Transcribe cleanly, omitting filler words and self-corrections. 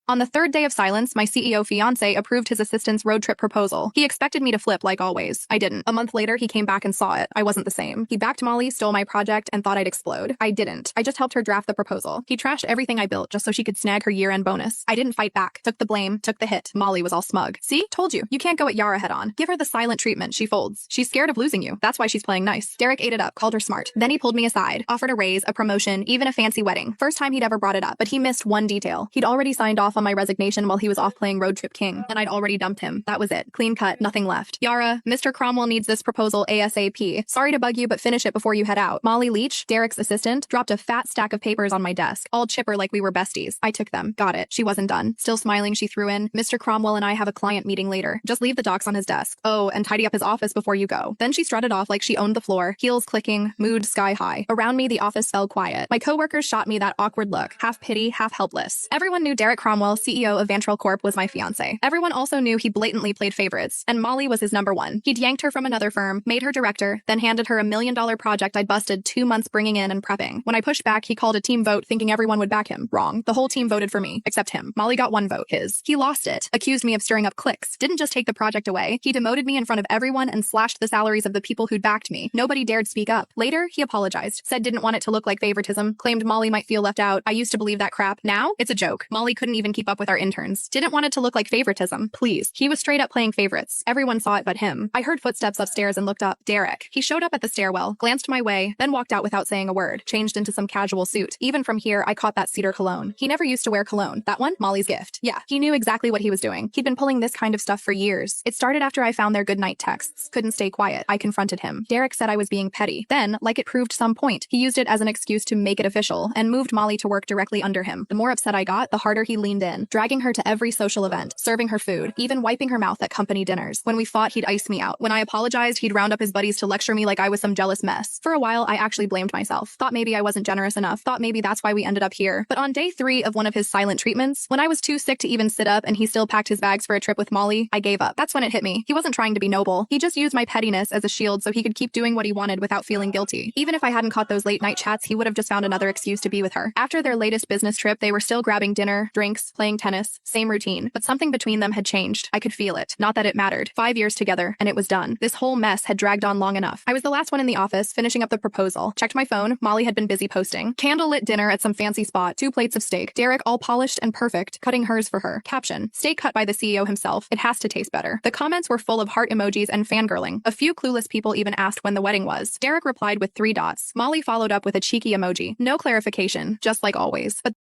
On the third day of silence, my CEO fiancé approved his assistant's road trip proposal. He expected me to flip like always. I didn't. A month later, he came back and saw it. I wasn't the same. He backed Molly, stole my project, and thought I'd explode. I didn't. I just helped her draft the proposal. He trashed everything I built just so she could snag her year-end bonus. I didn't fight back. Took the blame, took the hit. Molly was all smug. See? Told you. You can't go at Yara head-on. Give her the silent treatment. She folds. She's scared of losing you. That's why she's playing nice. Derek ate it up, called her smart. Then he pulled me aside, offered a raise, a promotion, even a fancy wedding. First time he'd ever brought it up, but he missed one detail. He'd already signed off on my resignation while he was off playing Road Trip King, and I'd already dumped him. That was it. Clean cut, nothing left. Yara, Mr. Cromwell needs this proposal ASAP. Sorry to bug you, but finish it before you head out. Molly Leach, Derek's assistant, dropped a fat stack of papers on my desk, all chipper like we were besties. I took them. Got it. She wasn't done. Still smiling, she threw in, Mr. Cromwell and I have a client meeting later. Just leave the docs on his desk. Oh, and tidy up his office before you go. Then she strutted off like she owned the floor, heels clicking, mood sky high. Around me, the office fell quiet. My coworkers shot me that awkward look, half pity, half helpless. Everyone knew Derek Cromwell, CEO of Vantrell Corp, was my fiancé. Everyone also knew he blatantly played favorites, and Molly was his number one. He'd yanked her from another firm, made her director, then handed her $1 million project I'd busted 2 months bringing in and prepping. When I pushed back, he called a team vote thinking everyone would back him. Wrong. The whole team voted for me, except him. Molly got 1 vote, his. He lost it, accused me of stirring up cliques, didn't just take the project away, he demoted me in front of everyone and slashed the salaries of the people who'd backed me. Nobody dared speak up. Later, he apologized, said didn't want it to look like favoritism, claimed Molly might feel left out. I used to believe that crap. Now, it's a joke. Molly couldn't even keep up with our interns. Didn't want it to look like favoritism. Please. He was straight up playing favorites. Everyone saw it but him. I heard footsteps upstairs and looked up. Derek. He showed up at the stairwell, glanced my way, then walked out without saying a word, changed into some casual suit. Even from here, I caught that cedar cologne. He never used to wear cologne. That one? Molly's gift. Yeah, he knew exactly what he was doing. He'd been pulling this kind of stuff for years. It started after I found their goodnight texts. Couldn't stay quiet. I confronted him. Derek said I was being petty. Then, like it proved some point, he used it as an excuse to make it official and moved Molly to work directly under him. The more upset I got, the harder he leaned in, dragging her to every social event, serving her food, even wiping her mouth at company dinners. When we fought, he'd ice me out. When I apologized, he'd round up his buddies to lecture me like I was some jealous mess. For a while, I actually blamed myself. Thought maybe I wasn't generous enough. Thought maybe that's why we ended up here. But on day 3 of one of his silent treatments, when I was too sick to even sit up and he still packed his bags for a trip with Molly, I gave up. That's when it hit me. He wasn't trying to be noble. He just used my pettiness as a shield so he could keep doing what he wanted without feeling guilty. Even if I hadn't caught those late night chats, he would have just found another excuse to be with her. After their latest business trip, they were still grabbing dinner, drinks, playing tennis, same routine. But something between them had changed. I could feel it. Not that it mattered. 5 years together, and it was done. This whole mess had dragged on long enough. I was the last one in the office, finishing up the proposal. Checked my phone. Molly had been busy posting. Candlelit dinner at some fancy spot. 2 plates of steak. Derek all polished and perfect, cutting hers for her. Caption: steak cut by the CEO himself. It has to taste better. The comments were full of heart emojis and fangirling. A few clueless people even asked when the wedding was. Derek replied with 3 dots. Molly followed up with a cheeky emoji. No clarification, just like always. But